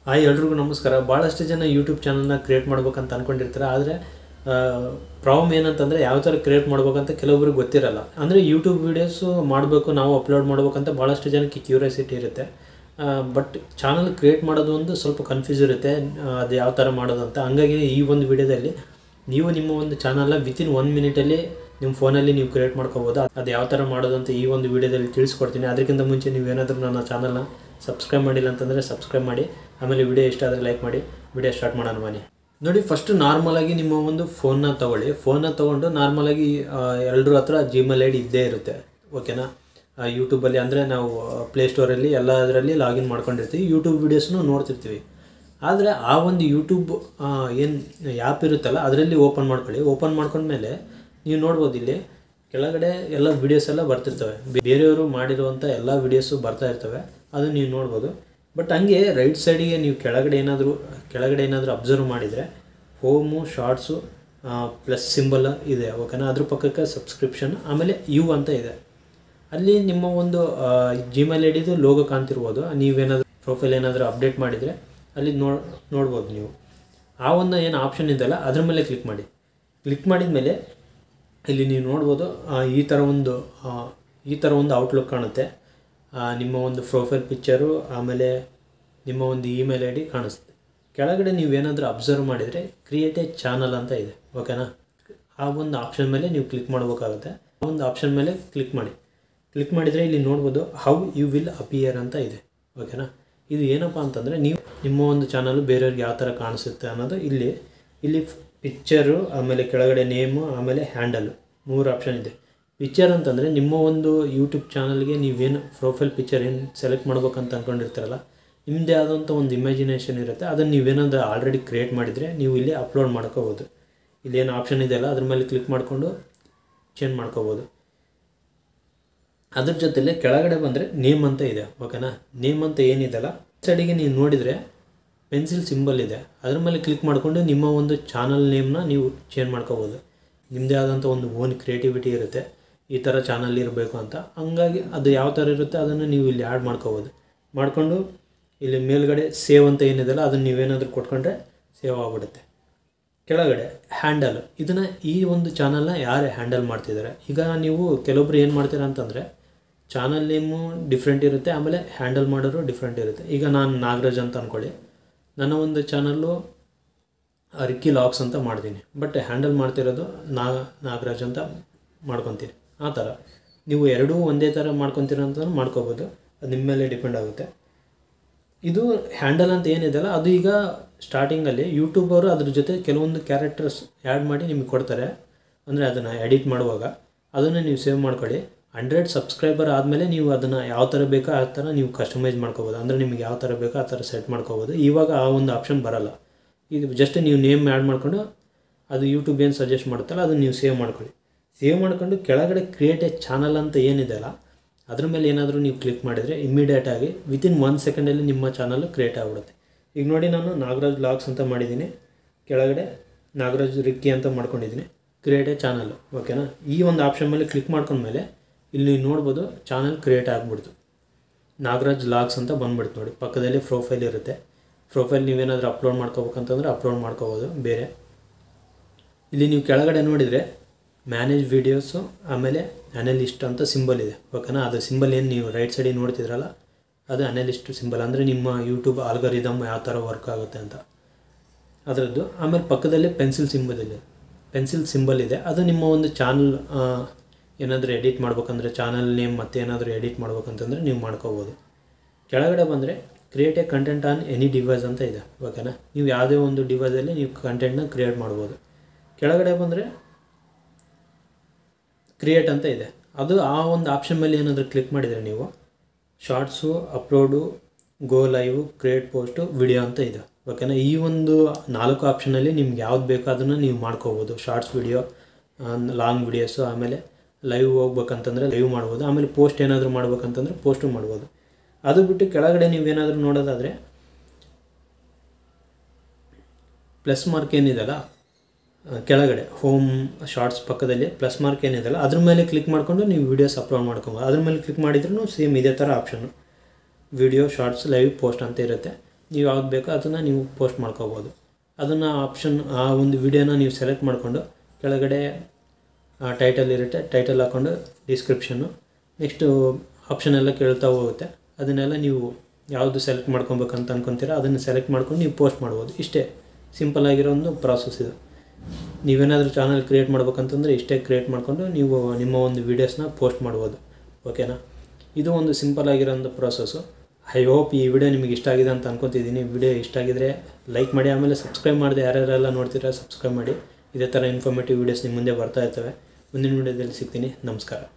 Hi ಎಲ್ರಿಗೂ ನಮಸ್ಕಾರ. ಭಾಳಷ್ಟು ಜನ ಯೂಟ್ಯೂಬ್ ಚಾನಲ್ನ ಕ್ರಿಯೇಟ್ ಮಾಡ್ಬೇಕಂತ ಅಂದ್ಕೊಂಡಿರ್ತಾರೆ. ಆದರೆ ಪ್ರಾಬ್ಲಮ್ ಏನಂತಂದರೆ ಯಾವ ಥರ ಕ್ರಿಯೇಟ್ ಮಾಡ್ಬೇಕಂತ ಕೆಲವೊಬ್ರಿಗೆ ಗೊತ್ತಿರಲ್ಲ. ಅಂದರೆ ಯೂಟ್ಯೂಬ್ ವೀಡಿಯೋಸು ಮಾಡಬೇಕು, ನಾವು ಅಪ್ಲೋಡ್ ಮಾಡ್ಬೇಕಂತ ಭಾಳಷ್ಟು ಜನಕ್ಕೆ ಕ್ಯೂರಿಯಾಸಿಟಿ ಇರುತ್ತೆ. ಬಟ್ ಚಾನಲ್ ಕ್ರಿಯೇಟ್ ಮಾಡೋದು ಒಂದು ಸ್ವಲ್ಪ ಕನ್ಫ್ಯೂಸ್ ಇರುತ್ತೆ, ಅದು ಯಾವ ಥರ ಮಾಡೋದು ಅಂತ. ಹಂಗಾಗಿ ಈ ಒಂದು ವಿಡಿಯೋದಲ್ಲಿ ನೀವು ನಿಮ್ಮ ಒಂದು ಚಾನಲ್ನ ವಿತಿನ್ 1 ಮಿನಿಟಲ್ಲಿ ನಿಮ್ಮ ಫೋನಲ್ಲಿ ನೀವು ಕ್ರಿಯೇಟ್ ಮಾಡ್ಕೋಬೋದು. ಅದು ಯಾವ ಥರ ಮಾಡೋದು ಅಂತ ಈ ಒಂದು ವಿಡಿಯೋದಲ್ಲಿ ತಿಳಿಸ್ಕೊಡ್ತೀನಿ. ಅದಕ್ಕಿಂತ ಮುಂಚೆ ನೀವೇನಾದರೂ ನನ್ನ ಚಾನಲ್ನ ಸಬ್ಸ್ಕ್ರೈಬ್ ಮಾಡಿಲ್ಲ ಅಂತಂದರೆ ಸಬ್ಸ್ಕ್ರೈಬ್ ಮಾಡಿ. ಆಮೇಲೆ ವಿಡಿಯೋ ಇಷ್ಟ ಆದರೆ ಲೈಕ್ ಮಾಡಿ. ವಿಡಿಯೋ ಸ್ಟಾರ್ಟ್ ಮಾಡೋಣ ಬನ್ನಿ. ನೋಡಿ, ಫಸ್ಟು ನಾರ್ಮಲಾಗಿ ನಿಮ್ಮ ಒಂದು ಫೋನ್ನ ತೊಗೊಳ್ಳಿ. ಫೋನ್ನ ತೊಗೊಂಡು ನಾರ್ಮಲಾಗಿ ಎಲ್ಲರ ಹತ್ರ ಜಿಮೇಲ್ ಐ ಡಿ ಇದ್ದೇ ಇರುತ್ತೆ, ಓಕೆನಾ. ಯೂಟ್ಯೂಬಲ್ಲಿ ಅಂದರೆ ನಾವು ಪ್ಲೇಸ್ಟೋರಲ್ಲಿ ಎಲ್ಲದರಲ್ಲಿ ಲಾಗಿನ್ ಮಾಡ್ಕೊಂಡಿರ್ತೀವಿ, ಯೂಟ್ಯೂಬ್ ವೀಡಿಯೋಸ್ನು ನೋಡ್ತಿರ್ತೀವಿ. ಆದರೆ ಆ ಒಂದು ಯೂಟ್ಯೂಬ್ ಏನು ಆ್ಯಪ್ ಇರುತ್ತಲ್ಲ ಅದರಲ್ಲಿ ಓಪನ್ ಮಾಡ್ಕೊಳ್ಳಿ. ಓಪನ್ ಮಾಡ್ಕೊಂಡ್ಮೇಲೆ ನೀವು ನೋಡ್ಬೋದು, ಇಲ್ಲಿ ಕೆಳಗಡೆ ಎಲ್ಲ ವೀಡಿಯೋಸ್ ಎಲ್ಲ ಬರ್ತಿರ್ತವೆ. ಬೇರೆಯವರು ಮಾಡಿರುವಂಥ ಎಲ್ಲ ವೀಡಿಯೋಸು ಬರ್ತಾ ಇರ್ತವೆ, ಅದು ನೀವು ನೋಡ್ಬೋದು. ಬಟ್ ಹಂಗೆ ರೈಟ್ ಸೈಡಿಗೆ ನೀವು ಕೆಳಗಡೆ ಏನಾದರೂ ಅಬ್ಸರ್ವ್ ಮಾಡಿದರೆ ಹೋಮು, ಶಾರ್ಟ್ಸು, ಪ್ಲಸ್ ಸಿಂಬಲ್ ಇದೆ, ಓಕೆನಾ. ಅದ್ರ ಪಕ್ಕಕ್ಕೆ ಸಬ್ಸ್ಕ್ರಿಪ್ಷನ್, ಆಮೇಲೆ ಅಂತ ಇದೆ. ಅಲ್ಲಿ ನಿಮ್ಮ ಒಂದು ಜಿಮೇಲ್ ಐ ಡಿದು ಲೋಗೋ ಕಾಣ್ತಿರ್ಬೋದು. ನೀವೇನಾದರೂ ಪ್ರೊಫೈಲ್ ಏನಾದರೂ ಅಪ್ಡೇಟ್ ಮಾಡಿದರೆ ಅಲ್ಲಿ ನೋಡ್ಬೋದು ನೀವು. ಆ ಒಂದು ಏನು ಆಪ್ಷನ್ ಇದೆಯಲ್ಲ ಅದ್ರ ಮೇಲೆ ಕ್ಲಿಕ್ ಮಾಡಿ. ಕ್ಲಿಕ್ ಮಾಡಿದ ಮೇಲೆ ಇಲ್ಲಿ ನೀವು ನೋಡ್ಬೋದು, ಈ ಥರ ಒಂದು ಔಟ್ಲುಕ್ ಕಾಣುತ್ತೆ. ನಿಮ್ಮ ಒಂದು ಪ್ರೊಫೈಲ್ ಪಿಕ್ಚರು, ಆಮೇಲೆ ನಿಮ್ಮ ಒಂದು ಇಮೇಲ್ ಐ ಡಿ ಕಾಣಿಸುತ್ತೆ. ಕೆಳಗಡೆ ನೀವೇನಾದರೂ ಅಬ್ಸರ್ವ್ ಮಾಡಿದರೆ ಕ್ರಿಯೇಟ್ ಎ ಚಾನಲ್ ಅಂತ ಇದೆ, ಓಕೆನಾ. ಆ ಒಂದು ಆಪ್ಷನ್ ಮೇಲೆ ನೀವು ಕ್ಲಿಕ್ ಮಾಡಬೇಕಾಗುತ್ತೆ. ಆ ಒಂದು ಆಪ್ಷನ್ ಮೇಲೆ ಕ್ಲಿಕ್ ಮಾಡಿ. ಕ್ಲಿಕ್ ಮಾಡಿದರೆ ಇಲ್ಲಿ ನೋಡ್ಬೋದು ಹೌ ಯು ವಿಲ್ ಅಪಿಯರ್ ಅಂತ ಇದೆ, ಓಕೆನಾ. ಇದು ಏನಪ್ಪ ಅಂತಂದರೆ ನೀವು ನಿಮ್ಮ ಒಂದು ಚಾನಲು ಬೇರೆಯವ್ರಿಗೆ ಯಾವ ಥರ ಕಾಣಿಸುತ್ತೆ ಅನ್ನೋದು ಇಲ್ಲಿ ಪಿಕ್ಚರು, ಆಮೇಲೆ ಕೆಳಗಡೆ ನೇಮು, ಆಮೇಲೆ ಹ್ಯಾಂಡಲು, 3 ಆಪ್ಷನ್ ಇದೆ. ಪಿಕ್ಚರ್ ಅಂತಂದರೆ ನಿಮ್ಮ ಒಂದು ಯೂಟ್ಯೂಬ್ ಚಾನಲ್ಗೆ ನೀವೇನು ಪ್ರೊಫೈಲ್ ಪಿಕ್ಚರ್ ಏನು ಸೆಲೆಕ್ಟ್ ಮಾಡ್ಬೇಕಂತ ಅಂದ್ಕೊಂಡಿರ್ತಾರಲ್ಲ, ನಿಮ್ಮದೇ ಆದಂಥ ಒಂದು ಇಮ್ಯಾಜಿನೇಷನ್ ಇರುತ್ತೆ. ಅದನ್ನು ನೀವೇನಾದರೂ ಆಲ್ರೆಡಿ ಕ್ರಿಯೇಟ್ ಮಾಡಿದರೆ ನೀವು ಇಲ್ಲಿ ಅಪ್ಲೋಡ್ ಮಾಡ್ಕೋಬೋದು. ಇಲ್ಲೇನು ಆಪ್ಷನ್ ಇದೆಯಲ್ಲ ಅದ್ರ ಮೇಲೆ ಕ್ಲಿಕ್ ಮಾಡಿಕೊಂಡು ಚೇಂಜ್ ಮಾಡ್ಕೋಬೋದು. ಅದ್ರ ಜೊತೆಲೆ ಕೆಳಗಡೆ ಬಂದರೆ ನೇಮ್ ಅಂತ ಇದೆ, ಓಕೆನಾ. ನೇಮ್ ಅಂತ ಏನಿದೆಯಲ್ಲ ಸೈಡಿಗೆ ನೀವು ನೋಡಿದರೆ ಪೆನ್ಸಿಲ್ ಸಿಂಬಲ್ ಇದೆ, ಅದ್ರ ಮೇಲೆ ಕ್ಲಿಕ್ ಮಾಡಿಕೊಂಡು ನಿಮ್ಮ ಒಂದು ಚಾನಲ್ ನೇಮ್ನ ನೀವು ಚೇಂಜ್ ಮಾಡ್ಕೋಬೋದು. ನಿಮ್ಮದೇ ಆದಂಥ ಒಂದು ಓನ್ ಕ್ರಿಯೇಟಿವಿಟಿ ಇರುತ್ತೆ, ಈ ಥರ ಚಾನಲ್ ಇರಬೇಕು ಅಂತ. ಹಂಗಾಗಿ ಅದು ಯಾವ ಥರ ಇರುತ್ತೆ ಅದನ್ನು ನೀವು ಇಲ್ಲಿ ಆ್ಯಡ್ ಮಾಡ್ಕೋಬೋದು. ಮಾಡಿಕೊಂಡು ಇಲ್ಲಿ ಮೇಲ್ಗಡೆ ಸೇವ್ ಅಂತ ಏನಿದೆಯಲ್ಲ ಅದನ್ನು ನೀವೇನಾದರೂ ಕೊಟ್ಕೊಂಡ್ರೆ ಸೇವ್ ಆಗಿಬಿಡುತ್ತೆ. ಕೆಳಗಡೆ ಹ್ಯಾಂಡಲ್, ಇದನ್ನು ಈ ಒಂದು ಚಾನಲ್ನ ಯಾರೇ ಹ್ಯಾಂಡಲ್ ಮಾಡ್ತಿದ್ದಾರೆ. ಈಗ ನೀವು ಕೆಲವೊಬ್ರು ಏನು ಮಾಡ್ತೀರಾ ಅಂತಂದರೆ ಚಾನಲ್ ನೇಮು ಡಿಫ್ರೆಂಟ್ ಇರುತ್ತೆ, ಆಮೇಲೆ ಹ್ಯಾಂಡಲ್ ಮಾಡೋರು ಡಿಫ್ರೆಂಟ್ ಇರುತ್ತೆ. ಈಗ ನಾನು ನಾಗರಾಜ್ ಅಂತ ಅಂದ್ಕೊಳ್ಳಿ, ನನ್ನ ಒಂದು ಚಾನಲ್ಲು ರಿಕ್ಕಿ ಲಾಗ್ಸ್ ಅಂತ ಮಾಡ್ತೀನಿ, ಬಟ್ ಹ್ಯಾಂಡಲ್ ಮಾಡ್ತಿರೋದು ನಾಗರಾಜ್ ಅಂತ ಮಾಡ್ಕೊತೀನಿ. ಆ ಥರ ನೀವು ಎರಡೂ ಒಂದೇ ಥರ ಮಾಡ್ಕೊತೀರ ಅಂತ ಮಾಡ್ಕೋಬೋದು, ಅದು ನಿಮ್ಮ ಮೇಲೆ ಡಿಪೆಂಡ್ ಆಗುತ್ತೆ. ಇದು ಹ್ಯಾಂಡಲ್ ಅಂತ ಏನಿದೆಯಲ್ಲ ಅದು ಈಗ ಸ್ಟಾರ್ಟಿಂಗಲ್ಲಿ ಯೂಟ್ಯೂಬರು ಅದ್ರ ಜೊತೆ ಕೆಲವೊಂದು ಕ್ಯಾರೆಕ್ಟರ್ಸ್ ಆ್ಯಡ್ ಮಾಡಿ ನಿಮಗೆ ಕೊಡ್ತಾರೆ. ಅಂದರೆ ಅದನ್ನು ಎಡಿಟ್ ಮಾಡುವಾಗ ಅದನ್ನು ನೀವು ಸೇವ್ ಮಾಡ್ಕೊಳ್ಳಿ. 100 ಸಬ್ಸ್ಕ್ರೈಬರ್ ಆದಮೇಲೆ ನೀವು ಅದನ್ನು ಯಾವ ಥರ ಬೇಕೋ ಆ ಥರ ನೀವು ಕಸ್ಟಮೈಸ್ ಮಾಡ್ಕೋಬೋದು. ಅಂದರೆ ನಿಮಗೆ ಯಾವ ಥರ ಬೇಕೋ ಆ ಥರ ಸೆಟ್ ಮಾಡ್ಕೋಬೋದು. ಇವಾಗ ಆ ಒಂದು ಆಪ್ಷನ್ ಬರೋಲ್ಲ. ಇದು ಜಸ್ಟ್ ನೀವು ನೇಮ್ ಆ್ಯಡ್ ಮಾಡಿಕೊಂಡು ಅದು ಯೂಟ್ಯೂಬ್ ಏನು ಸಜೆಸ್ಟ್ ಮಾಡುತ್ತಲ್ಲ ಅದನ್ನು ನೀವು ಸೇವ್ ಮಾಡ್ಕೊಳ್ಳಿ. ಸೇವ್ ಮಾಡ್ಕೊಂಡು ಕೆಳಗಡೆ ಕ್ರಿಯೇಟ್ ಎ ಚಾನಲ್ ಅಂತ ಏನಿದೆಯಲ್ಲ ಅದ್ರ ಮೇಲೆ ಏನಾದರೂ ನೀವು ಕ್ಲಿಕ್ ಮಾಡಿದರೆ ಇಮ್ಮಿಡಿಯೇಟಾಗಿ ವಿತಿನ್ 1 ಸೆಕೆಂಡಲ್ಲಿ ನಿಮ್ಮ ಚಾನಲ್ಲು ಕ್ರಿಯೇಟ್ ಆಗಿಬಿಡುತ್ತೆ. ಈಗ ನೋಡಿ, ನಾನು ನಾಗರಾಜ್ ಲಾಗ್ಸ್ ಅಂತ ಮಾಡಿದ್ದೀನಿ, ಕೆಳಗಡೆ ನಾಗರಾಜ್ ರಿಕ್ಕಿ ಅಂತ ಮಾಡ್ಕೊಂಡಿದ್ದೀನಿ, ಕ್ರಿಯೇಟ್ ಎ ಚಾನಲ್, ಓಕೆನಾ. ಈ ಒಂದು ಆಪ್ಷನ್ ಮೇಲೆ ಕ್ಲಿಕ್ ಮಾಡ್ಕೊಂಡ್ಮೇಲೆ ಇಲ್ಲಿ ನೋಡ್ಬೋದು ಚಾನಲ್ ಕ್ರಿಯೇಟ್ ಆಗಿಬಿಡ್ತು. ನಾಗರಾಜ್ ಲಾಗ್ಸ್ ಅಂತ ಬಂದ್ಬಿಡ್ತು ನೋಡಿ. ಪಕ್ಕದಲ್ಲಿ ಪ್ರೊಫೈಲ್ ಇರುತ್ತೆ. ಪ್ರೊಫೈಲ್ ನೀವೇನಾದರೂ ಅಪ್ಲೋಡ್ ಮಾಡ್ಕೋಬೇಕಂತಂದರೆ ಅಪ್ಲೋಡ್ ಮಾಡ್ಕೋಬೋದು ಬೇರೆ. ಇಲ್ಲಿ ನೀವು ಕೆಳಗಡೆ ನೋಡಿದರೆ ಮ್ಯಾನೇಜ್ ವೀಡಿಯೋಸು, ಆಮೇಲೆ ಅನಲಿಸ್ಟ್ ಅಂತ ಸಿಂಬಲ್ ಇದೆ, ಓಕೆನಾ. ಅದು ಸಿಂಬಲ್ ಏನು ನೀವು ರೈಟ್ ಸೈಡಿಗೆ ನೋಡ್ತಿದ್ರಲ್ಲ ಅದು ಅನಲಿಸ್ಟ್ ಸಿಂಬಲ್. ಅಂದರೆ ನಿಮ್ಮ ಯೂಟ್ಯೂಬ್ ಆಲ್ಗರಿದಮ್ ಯಾವ ಥರ ವರ್ಕ್ ಆಗುತ್ತೆ ಅಂತ ಅದರದ್ದು. ಆಮೇಲೆ ಪಕ್ಕದಲ್ಲಿ ಪೆನ್ಸಿಲ್ ಸಿಂಬಲ್ ಇದೆ, ಅದು ನಿಮ್ಮ ಒಂದು ಚಾನಲ್ ಏನಾದರೂ ಎಡಿಟ್ ಮಾಡ್ಬೇಕಂದ್ರೆ ಚಾನಲ್ ನೇಮ್ ಮತ್ತು ಏನಾದರೂ ಎಡಿಟ್ ಮಾಡ್ಬೇಕಂತಂದರೆ ನೀವು ಮಾಡ್ಕೋಬೋದು. ಕೆಳಗಡೆ ಬಂದರೆ create A content on any device ಅಂತ ಇದೆ, ಓಕೆನಾ. ನೀವು ಯಾವುದೇ ಒಂದು ಡಿವೈಸಲ್ಲಿ ನೀವು ಕಂಟೆಂಟ್ನ ಕ್ರಿಯೇಟ್ ಮಾಡ್ಬೋದು. ಕೆಳಗಡೆ ಬಂದರೆ ಕ್ರಿಯೇಟ್ ಅಂತ ಇದೆ, ಅದು ಆ ಒಂದು ಆಪ್ಷನ್ ಮೇಲೆ ಏನಾದರೂ ಕ್ಲಿಕ್ ಮಾಡಿದರೆ ನೀವು ಶಾರ್ಟ್ಸು, ಅಪ್ಲೋಡು, ಗೋ ಲೈವು, ಕ್ರಿಯೇಟ್ ಪೋಸ್ಟು, ವಿಡಿಯೋ ಅಂತ ಇದೆ, ಓಕೆನಾ. ಈ ಒಂದು 4 ಆಪ್ಷನಲ್ಲಿ ನಿಮ್ಗೆ ಯಾವ್ದು ಬೇಕೋ ಅದನ್ನು ನೀವು ಮಾಡ್ಕೋಬೋದು. ಶಾರ್ಟ್ಸ್ ವಿಡಿಯೋ, ಲಾಂಗ್ ವಿಡಿಯೋಸು, ಆಮೇಲೆ ಲೈವ್ ಹೋಗ್ಬೇಕಂತಂದರೆ ಲೈವ್ ಮಾಡ್ಬೋದು, ಆಮೇಲೆ ಪೋಸ್ಟ್ ಏನಾದರೂ ಮಾಡ್ಬೇಕಂತಂದರೆ ಪೋಸ್ಟು ಮಾಡ್ಬೋದು. ಅದು ಬಿಟ್ಟು ಕೆಳಗಡೆ ನೀವೇನಾದರೂ ನೋಡೋದಾದರೆ ಪ್ಲಸ್ ಮಾರ್ಕ್ ಏನಿದೆಯಲ್ಲ ಕೆಳಗಡೆ ಹೋಮ್ ಶಾರ್ಟ್ಸ್ ಪಕ್ಕದಲ್ಲಿ ಪ್ಲಸ್ ಮಾರ್ಕ್ ಏನಿದೆಯಲ್ಲ ಅದ್ರ ಮೇಲೆ ಕ್ಲಿಕ್ ಮಾಡಿಕೊಂಡು ನೀವು ವೀಡಿಯೋಸ್ ಅಪ್ಲೋಡ್ ಮಾಡ್ಕೊಬೋದು. ಅದ್ರ ಮೇಲೆ ಕ್ಲಿಕ್ ಮಾಡಿದ್ರೂ ಸೇಮ್ ಇದೇ ಥರ option video, shorts, live, post ಅಂತ ಇರುತ್ತೆ. ನೀವು ಯಾವ್ದು ಬೇಕೋ ಅದನ್ನು ನೀವು ಪೋಸ್ಟ್ ಮಾಡ್ಕೋಬೋದು. ಅದನ್ನು ಆಪ್ಷನ್ ಆ ಒಂದು ವಿಡಿಯೋನ ನೀವು ಸೆಲೆಕ್ಟ್ ಮಾಡಿಕೊಂಡು ಕೆಳಗಡೆ ಟೈಟಲ್ ಇರುತ್ತೆ, ಟೈಟಲ್ ಹಾಕ್ಕೊಂಡು ಡಿಸ್ಕ್ರಿಪ್ಷನ್ನು ನೆಕ್ಸ್ಟು ಆಪ್ಷನ್ ಎಲ್ಲ ಕೇಳ್ತಾ ಹೋಗುತ್ತೆ. ಅದನ್ನೆಲ್ಲ ನೀವು ಯಾವುದು ಸೆಲೆಕ್ಟ್ ಮಾಡ್ಕೊಬೇಕಂತ ಅಂದ್ಕೊತೀರ ಅದನ್ನು ಸೆಲೆಕ್ಟ್ ಮಾಡ್ಕೊಂಡು ನೀವು ಪೋಸ್ಟ್ ಮಾಡ್ಬೋದು. ಇಷ್ಟೇ ಸಿಂಪಲ್ಲಾಗಿರೋ ಒಂದು ಪ್ರಾಸೆಸ್ ಇದು. ನೀವೇನಾದರೂ ಚಾನಲ್ ಕ್ರಿಯೇಟ್ ಮಾಡ್ಬೇಕಂತಂದರೆ ಇಷ್ಟೇ ಕ್ರಿಯೇಟ್ ಮಾಡಿಕೊಂಡು ನೀವು ನಿಮ್ಮ ಒಂದು ವೀಡಿಯೋಸ್ನ ಪೋಸ್ಟ್ ಮಾಡ್ಬೋದು. ಓಕೆನಾ? ಇದು ಒಂದು ಸಿಂಪಲ್ಲಾಗಿರೋ ಒಂದು ಪ್ರಾಸೆಸ್ಸು. ಐ ಹೋಪ್ ಈ ವಿಡಿಯೋ ನಿಮಗೆ ಇಷ್ಟ ಆಗಿದೆ ಅಂತ ಅನ್ಕೊತಿದ್ದೀನಿ. ವಿಡಿಯೋ ಇಷ್ಟ ಆಗಿದರೆ ಲೈಕ್ ಮಾಡಿ, ಆಮೇಲೆ ಸಬ್ಸ್ಕ್ರೈಬ್ ಮಾಡಿದೆ ಯಾರ್ಯಾರೆಲ್ಲ ನೋಡ್ತೀರಾ ಸಬ್ಸ್ಕ್ರೈಬ್ ಮಾಡಿ. ಇದೇ ಥರ ಇನ್ಫಾರ್ಮೇಟಿವ್ ವೀಡಿಯೋಸ್ ನಿಮ್ಮ ಮುಂದೆ ಬರ್ತಾ ಇರ್ತವೆ. ಮುಂದಿನ ವೀಡಿಯೋದಲ್ಲಿ ಸಿಗ್ತೀನಿ. ನಮಸ್ಕಾರ.